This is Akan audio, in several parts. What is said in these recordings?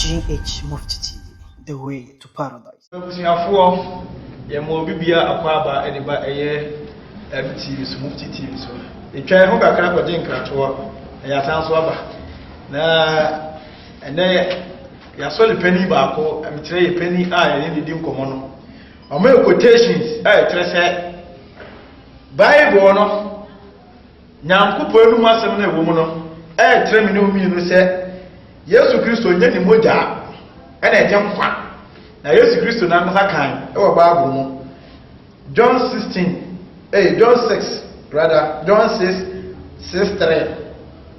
GH Mufti TV, the way to paradise. Busiafo ye mo bibia akwaba ediba eye MTV so Mufti TV so. Etwa ho kakra kwaje nkrato ya tanso aba. Na ene ya soli penny baako amitre ye penny a ye didi nkomo no. Omo quotations tere se Bible no Nyankopon nu asem na ewo mu no tere me no mi no se Yesu Kristo nye ni moja ena eje nkwa na Yesu Kristo na nkasa kan e wo Bible mu John 16 John 6 brother John 6:3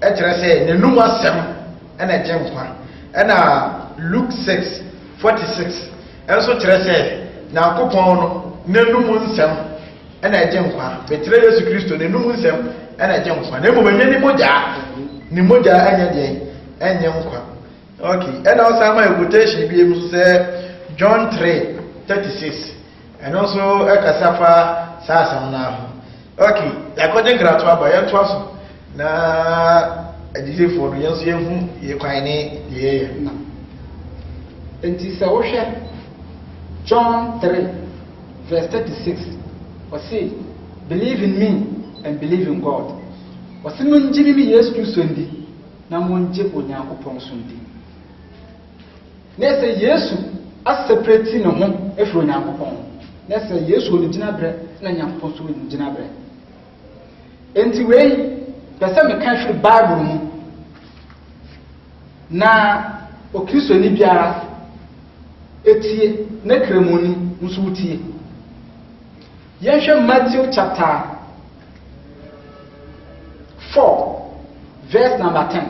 e tere se ne nu asem ena eje nkwa ena Luke 6:46 enso tere se Nyankopon no ne nu mu nsem ena eje nkwa betre Yesu Kristo ne nu mu nsem ena eje nkwa na mo ni moja anya de enye nkwa. Okay, and also my quotation be able to say John 3:36 and also Ekasafa Sasam now. Okay, according to Ratwa by Twas na edise for yenso yehu ye kwani ye na. Enti se wo hwe John 3:36 or say believe in me and believe in God. O se mun jimi mi Yesu Kristo ndi na mun je Onyankopon so ndi. Nese Yesu a separate no ho efro Onyankopon. Nese Yesu oni gina bre na Onyankopon so oni gina bre. Enti wei pese me kan hwe Bible mu na o Kristo ni biara etie na kremoni nso utie. Yenhwe Matthew chapter 4 verse number 10.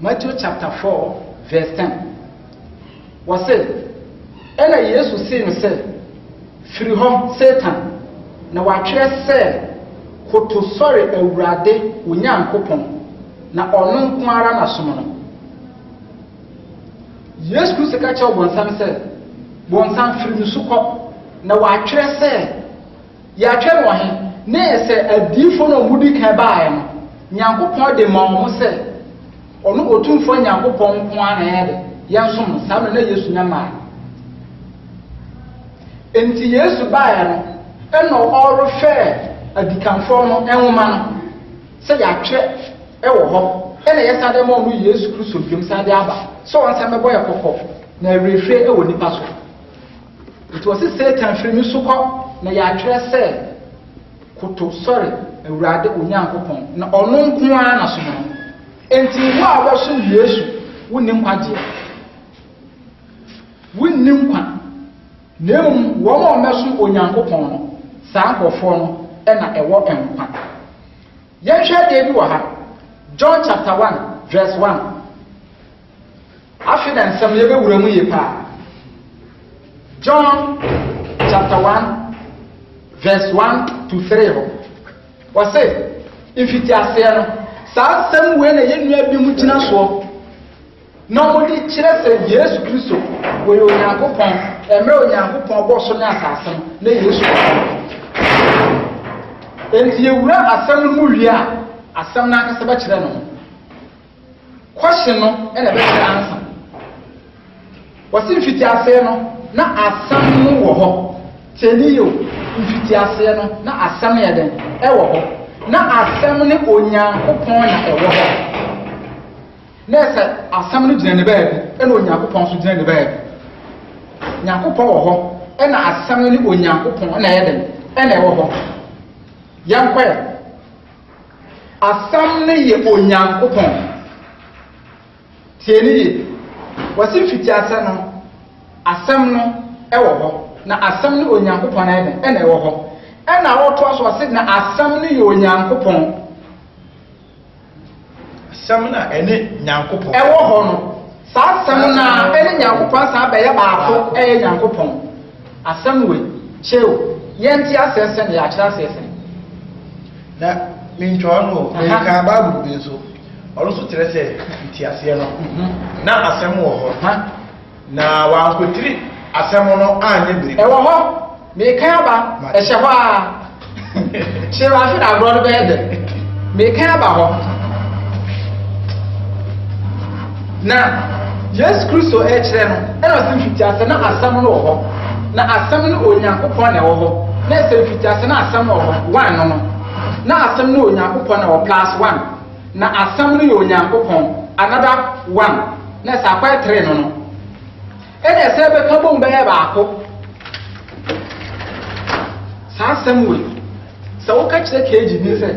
Matthew chapter 4 verse 10. Was said, ena Yesu say no say, firi ho Satan na watwe say koto sorry Awurade Onyankopon na ono nko ara na som no. Yesu Kristo ka che bonsam say, bonsam firi nsuko na watwe say ya twe wo he na ese adifo no mudi kan baaye no Nyankopon de ma wo say ono otumfo Nyankopon nko ara na yede yansom sabe na Yesu nyama enti Yesu baaye no eno oro fe adikanfo no enwoma no se ya twe ewo ho ena yesade ma onu Yesu Kristo dwom sade aba so won sa mebo yakokọ na refre ewo nipa so it was Satan free so ko na ya twe se koto sorry Awurade Onyankopon na ono nko ara na so no enti wo a wo so Yesu wonim kwaje wonim kwa nem wo ma meso Onyankopon no saa nkofo no na ewo enkwa yenhwe de bi wo ha John chapter 1 verse 1 afi dan sam ye be wura mu ye pa John chapter 1 verse 1 to 3 ho was say ifiti ase no saa sam we na yenua bi mu gina so na mo di kire se Yesu Kristo wo ye Onyankopon emre Onyankopon bo so na asase na Yesu enti ye wura asam mu wia asam na akasa ba kire no question no ena be kire answer was ifiti ase no na asam no wo ho teniyo ifiti ase no na asam ya den ewo ho na asam ne Onyankopon na ewo ho nese asam no gina ne baabi ena Onyankopon so gina ne baabi Nyankopon wo ho ena asam ne Onyankopon na ya den ena ewo ho yankwa asam ne ye Onyankopon tieniye wasi fiti ase no asam no ewo ho na asam ne Onyankopon na ya den ena ewo ho ena woto aso wasi na asam ne ye Onyankopon asam na ene Nyankopon ewo ho no sa asam na ene Nyankopon sa ba ya baafo Nyankopon asam we cheo yenti asese na ya kira asese na mincho no e ka Bible bi so oro so tere se ti ase no na asam wo ho na wa nkotiri asam no anye biri ewo ho me kan ba e hye ho a che wa fi na bro be de me kan ba ho na Yes Christo e kire no e no se mfiti ase na asam no ho na asam no onyankopon na ho na se mfiti ase na asam no ho 1 no na asam no onyankopon na ho +1 na asam no onyankopon another 1 na sa kwa 3 no e na se be ka bom be ya ba ko sa asam we so ka kire keji ni se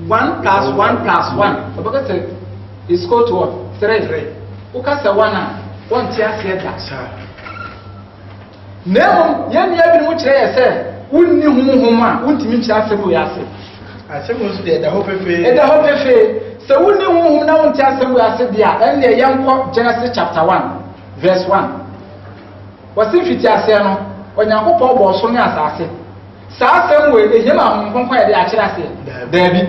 1 + 1 + 1 obaka say is equal to what 3 ukasa 1 a won ti ase da nemo yan ya bi mu kire ya se wunni humhum a wuntimi kire asem ya se asem so de da ho fefe se wunni humhum na wonti asem ya se dia en ne yanko Genesis chapter 1 verse 1 wasi fiti ase no onyankopon bo so ne asase sa asem we ehema honhom ya de a kire ase da bi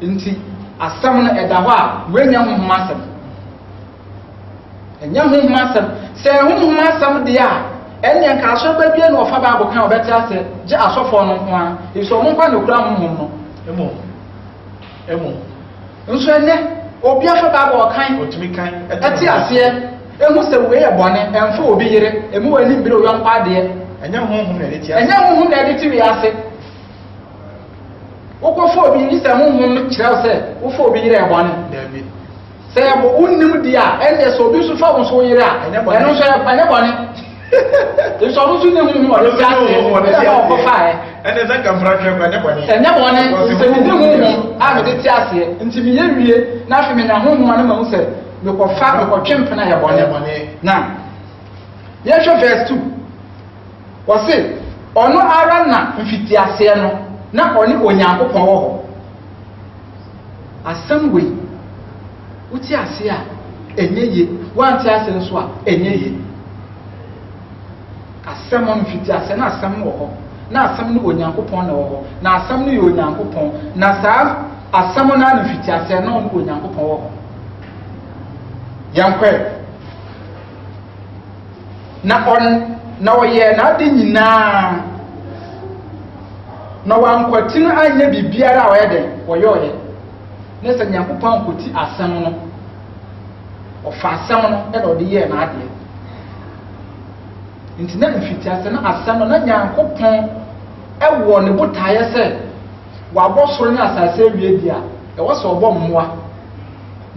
nti asam no eda ho a wenya honhom asem enya honhom asem se honhom asem de a enya nka aso ba bia no ofa ba abokan obeti ase je asofo no ho a iso mo kwa no kura honhom no emo nso ene obi afa ba abokan otumi kan ati ase emu se we ye bone emfa obi yire emu wani bire o yonpa de enya honhom na de ti ase enya honhom na de ti wi ase wokofo obi ni se honhom no kira se wofo obi yire e bone david se ya bo unnim dia ene so obi so fa won so yire a eno so ya ene bone so no so ne honhom o de ti ase e ko fa e ene za ka mfra hwe kwa ne bone ene bone se mi de honhom a me de ti ase nti mi ye wie na afi me na honhom na ma hu se me ko fa me ko twempena ya bone na ye hwe verse 2 wose ono ara na mfiti ase no na oni onyankopon wo ho asam we uti ase a enyeye wanti ase nso a enyeye asam on fiti ase na asam wo ho na asam no onyankopon na wo ho na asam no ye onyankopon na sa asam na na fiti ase na on onyankopon wo ho yankwe na oye na de nyina na wankwati no anya bibiara a oyede oyoye ne se nyankopon kwoti asam no ofa asam no e do de ye na ade nti na mfiti ase na asam no na nyankopon e wo ne botaye se wabo soro ne asase wie dia e wo so obo mmoa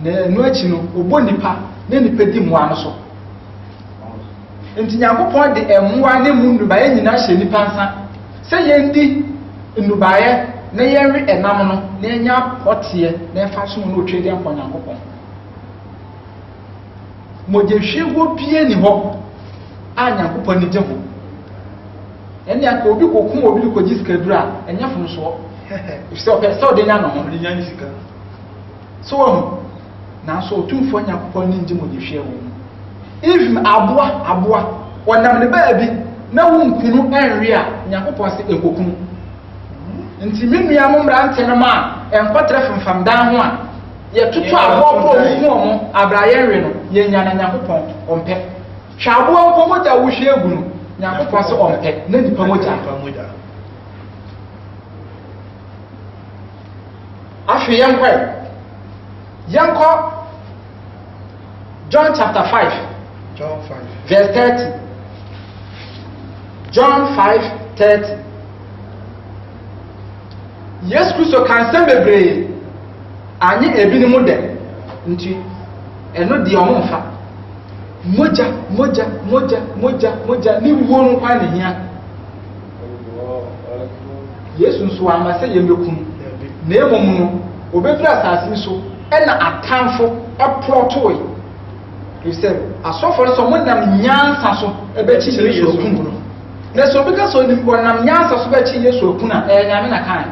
na enu achi no obo nipa na nipa di mmoa no so nti nyankopon de emmoa ne mu ndubaye nyina hye nipa nsa se yendi ndubaye na yenwe enam no na enya potie na efa so no otwe de nko nyankopon moje hwego pie ni ho a nyankopon ni je ho ene aka obi kokum obi ko giskadura enya fun so so pe so de nya no de nya ni sika so wo na so otumfo nyankopon ni nje moje hwego if aboa wonam ne baabi na wunkunu enwe a nyankopon se ekokun nti menua mo mbrante no ma enkotre fimfam dan ho a ye tutu aboa ko mu abraye enwe no ye nya na nyankopon ompe hwa aboa ko moja wo hwe egu no nyankopon se ompe na nipa moja afi yanko John chapter 5 John 5 verse 30 John 5:30 Yes Christo kan se bebre anyi ebi ni mu de nti eno de omo mfa moja ni wo no kwa ne hia Yesu nso ama se yemekum na emom no obedura asase so ena atamfo eprotoy you say asofo so mo nam nyansa so ebechi Yesu okun na so bika so ni nam nyansa so bechi Yesu okun na nyame na kan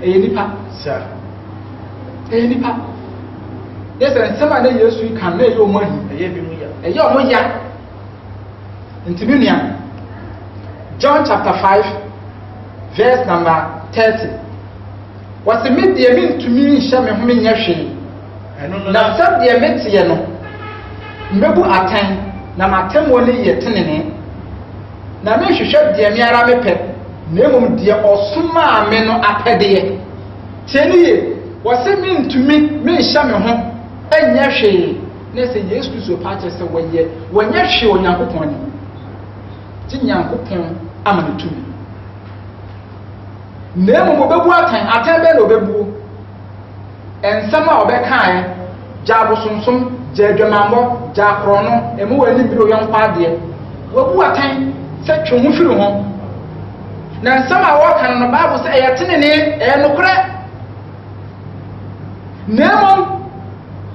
nipa sa nipa yes and sama na Yesu kan na yo mahi bi mu ya eyo mo ya ntibinia John chapter 5 verse number 30 wasi me de me ntumi nhya me ho nya hwe na sab de me tie no mbebu atan na matem wo ne yetenene na me hwehwe de me ara me pe na emom de osuma me no apede tieni ye wasi me ntumi me nhya me ho anya hwe na say Yesu Kristo pa che say wɔnyɛ hwe Onyankopɔn ni ti Nyankopɔn ama ne tumi na mo bebu atan be no bebu ensam a obɛkae gya abosonsom gya adwamambɔ gya akorɔno emu wani bi oyɔn paade wabu atan sɛ twe ho firi ho na nsam a wɔka no Bible sɛ ɛyɛ tenene ɛyɛ nokorɛ na mmom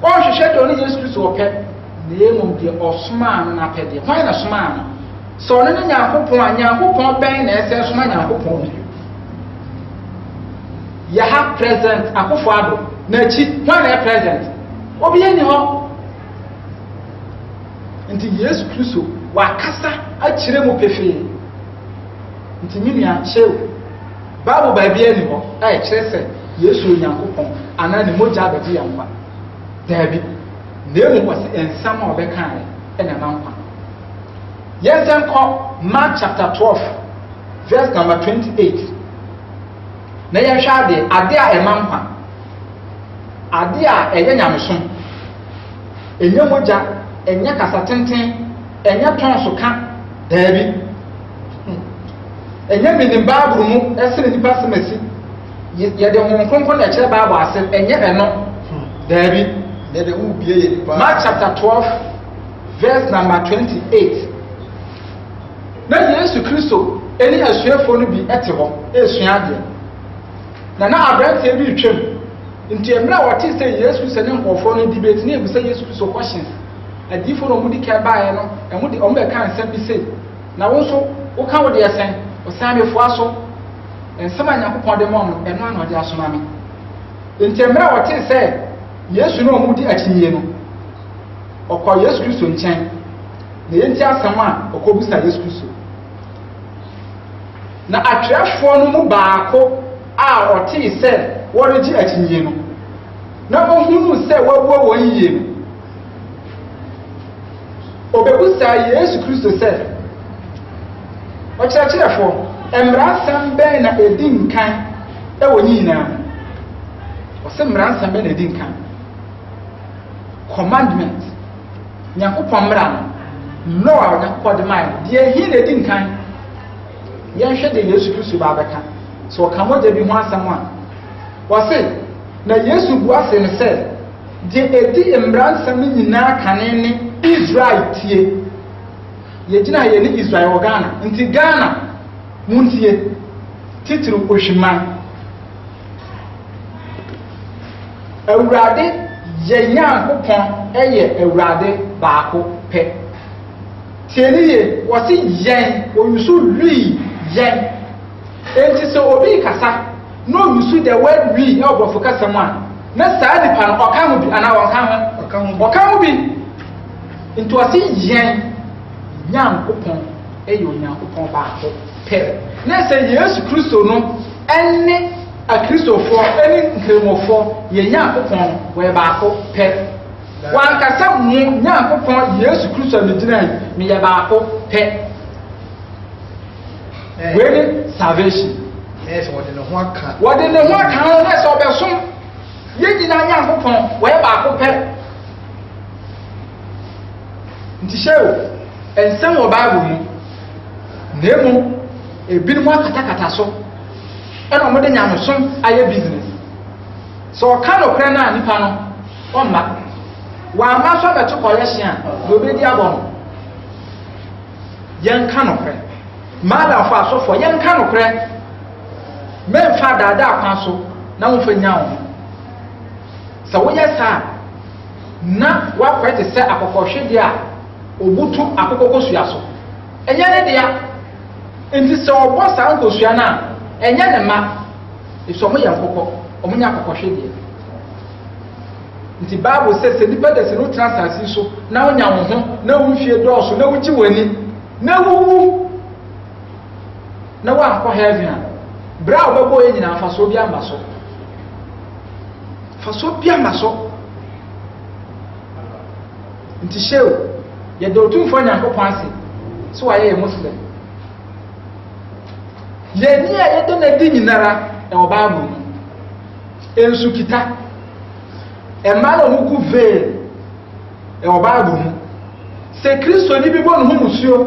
ɔhwehwɛ de ɔne Yesu Kristo ɔpɛ na mmom deɛ ɔsoma no n'apɛdeɛ hwan na soma no sɛ ɔno ne Nyankopɔn a Nyankopɔn bɛn na ɛsɛ soma Nyankopɔn bi yɛha present akofo ado n'akyi hwan na present obi yɛ ni hɔ nti Yesu Kristo wakasa akyerɛ mu pefee nti minua hyew Bible baabi ani hɔ a ɛkyerɛ sɛ Yesu Onyankopɔn anaa ne mogya abɛgye yɛn nkwa daabi na emu wɔ sɛ nsɛm a ɔbɛkae ɛna ma nkwa yɛnsɛn kɔ Mark chapter 12 verse number 28 na yɛhwɛ ade a ɛma nkwa ade a ɛyɛ nyamesom ɛnyɛ mogya ɛnyɛ kasa tenten ɛnyɛ tɔnso ka daabi ɛnyɛ minim Bible mu ɛsene nipa semasi yɛde Honhom Kronkron na ɛkyerɛ Bible ase ɛnyɛ ɛno daabi yɛde wo bie yɛ nipa Mark chapter 12 verse number 28 na Yesu Kristo ɛne asuafoɔ no bi ɛte hɔ ɛsua adeɛ na aberanteɛ bi retwam nti mmerɛ a wɔte sɛ Yesu Kristo ne nkɔfoɔ no debate ne ebisa Yesu Kristo questions adiifo no ɔmo di ka baeɛ no ɔmo de ɔmo bɛka nsɛm bi sei na wo nso woka wo deɛ sɛn ɔsan mefoa so nsɛm a Nyankopɔn de ma ɔmo ɛno ana ɔde asoma me nti mmerɛ a wɔte sɛ Yesu no ɔmo di akyinnyie no ɔkɔ Yesu Kristo nkyɛn na yɛnti asɛm a ɔkɔbusa Yesu Kristo na atwerɛfoɔ no mu baako a ɔte sɛ wɔregye akyinnyie no na ɔhunu sɛ wɔabua wɔn yie no obebusa Yesu Kristo sɛ ɔkyerɛkyerɛfoɔ mmaransɛm bɛn na edi nkan ɛwɔ nyinaa ɔsɛ mmaransɛm bɛn na edi nkan commandment Nyankopɔn mmara no law a Nyankopɔn de maa deɛ hi na edi nkan yɛnhwɛ de Yesu Kristo ba bɛka so ɔka mogya bi ho asɛm a wɔse na Yesu bu ase no sɛ deɛ edi mmaransɛm no nyinaa kane ne Israel tie yɛgyina yɛ ne Israel wɔ Ghana nti Ghana muntie titiri ohwiman Awurade yɛ Nyankopɔn ɛyɛ Awurade baako pɛ tie ne yɛ wɔse yɛn oyusu wi yɛn enti sɛ obi kasa na oyusu the word wi na ɔbɔfo kasa mu a na saa nipa no ɔka ho bi anaa ɔka ho bi nti wɔse yɛn Nyankopɔn ɛyɛ Onyankopɔn baako pɛ na sɛ Yesu Kristo no ɛne akristofoɔ ɛne nkramofoɔ yɛ Nyankopɔn wɔyɛ baako pɛ wankasa mu Nyankopɔn Yesu Kristo ne gyina yi meyɛ baako pɛ wɛne salvation ɛsɛ wɔde ne ho aka no na sɛ ɔbɛsom yɛn nyinaa Nyankopɔn wɔyɛ baako pɛ nti hyɛ o nsɛm wɔ Bible mu na emu ebinom akatakata so ɛna ɔmo de nyamesom ayɛ business sɛ ɔka nokorɛ no a nipa no ɔmma wamma so abɛto collection a na obɛdi abɔ no yɛnka nokorɛ maalamfo asɔfoɔ yɛnka nokorɛ mɛmfa daadaa akwan so na womfa nya wo ho sɛ woyɛ saa na woakɔɛ te sɛ akɔkɔhwedeɛ a obutu akokɔ kosua so ɛnyɛ ne dea nti sɛ ɔbɔ saa nkosua no a ɛnyɛ ne ma ɛsɛ ɔmo yɛ nkokɔ ɔmo nyɛ akokɔhwedeɛ nti Bible sɛ nipa da sɛ no tena asase so na wonya wo ho na womfie dɔɔso na wogye w'ani na wowu na woankɔ heaven a berɛ a wobɛbɔ yɛ nyinaa fa so bi ama so nti hyɛw yɛde otumfoɔ Nyankopɔn ase sɛ wayɛ yɛ Muslim yɛni a yɛde na di nyinara ɛwɔ Bible mu ensu kita ɛma na ɔmo gu veil ɛwɔ Bible mu sɛ Kristo ni bi bɔ ne ho musuo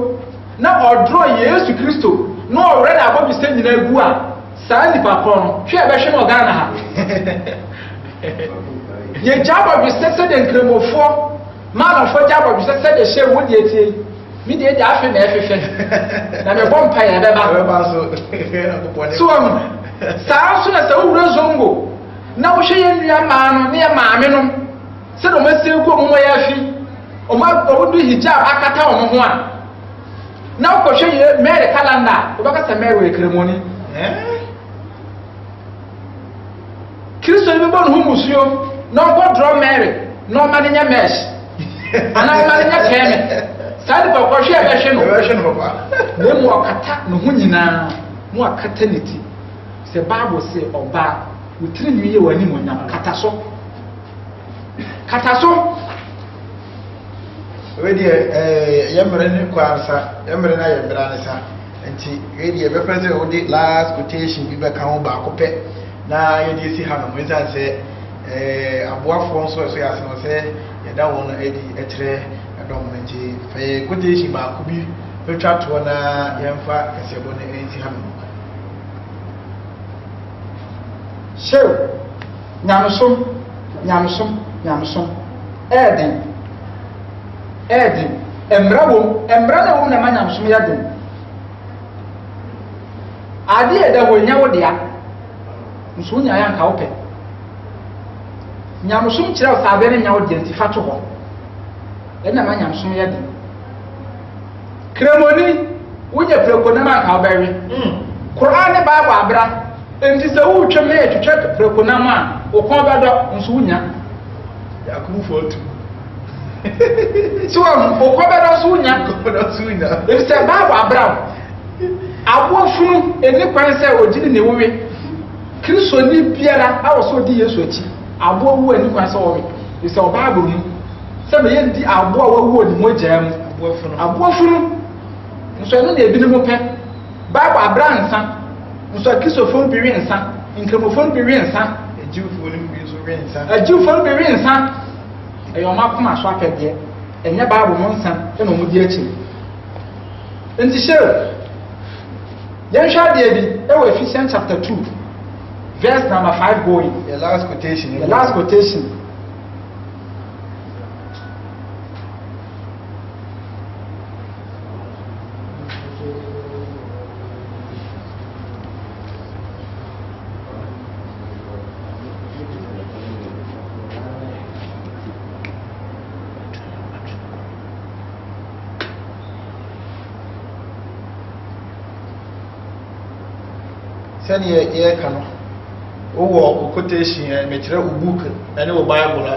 na ɔdorɔ Yesu Kristo na ɔwrɛ na abɔ bi sɛ nyina gu a saa nipa korɔ no hwɛ ɛbɛhwɛ no Ghana ha yɛ gya abɔ bi sɛ de nkramofoɔ maanɔfoɔ gya abɔ bi sɛ de hyɛ wo deɛ tie mi deɛ gya afe na ɛfefɛ na mebɔ mpa yɛ bɛba so saa nso na sɛ wowura zongo na wohwɛ yɛ nnua maa no ne yɛ maame no sɛdeɛ ɔmasie gu ɔmo yɛ afi ɔmodu hijab akata ɔmo ho a na wokɔhwɛ yɛ Mary calendar wobɛka sɛ Mary wɔ ekramoni Kristo ni bɛbɔ ne ho musuo na ɔkɔdorɔ Mary na ɔma ne nyɛ mesh anaa ɔma ne nyɛ kɛmɛ saa nipa kɔhwɛ ɛbɛhwɛ no na mu ɔkata ne ho nyinaa mu akata ne ti sɛ Bible sɛ ɔbaa wotiri nwi yɛ w'anim onyam kata so wedi yɛmmerɛ ne kwansa yɛmmerɛ na yɛmbra ne sa nti wedi yɛbɛpɛ sɛ wode last quotation bi bɛka ho baako pɛ na yɛde si ha no mo nsan sɛ aboafoɔ nso ɛso yɛase no sɛ yɛda wɔn no adi ɛkyerɛ ɛdɔm no nti fɛ quotation baako bi bɛtwa toɔ na yɛmfa kɛsɛbɔ no ɛnsi ha no hyɛw nyamesom ɛɛden mmara na wɔm na ma nyamesom yɛ den adeɛ da wɔnya wo dea nso wonya yɛ anka wopɛ nyamesom kyerɛ wo sɛ abɛ no nya wo deɛ nti fa to hɔ ɛna ma nyamesom yɛ den kramoni wonya prakonam anka wobɛwe Koraa ne Bible abra enti sɛ wotwam na yɛtwitwa prakonam a wokɔn bɛdɔ nso wonya yakumfo otu so wokɔ bɛdɔ so wonya enti sɛ Bible abra aboafunu ɛni kwan sɛ ogyini ne wowe Kristo ni biara awɔ sɛ odi Yesu akyi aboa wu ɛni kwan sɛ wɔwe sɛ Bible mu sɛ bɛyɛ ndi aboa wawu ni mogya mu aboafunu nso ɛno na ebinom pɛ Bible abra nsa nso Kristofo bi wi nsa nkramofo bi wi nsa ejiwfo ni bi so wi nsa ejiwfo bi wi nsa ɛyɛ ɔma koma so apɛdeɛ ɛnyɛ Bible mu nsa ɛna ɔmo di akyi nti hyɛ yɛnhwɛ adeɛ bi ɛwɔ Ephesians chapter 2 verse number 5 going the last quotation sani yɛka no wowɔ quotation mekyerɛ wo book ɛne wo Bible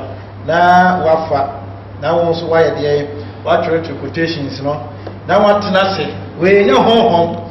na wafa na wo nso wayɛ deɛ watwerɛtwerɛ quotations no na watena se wɔnyɛ honhom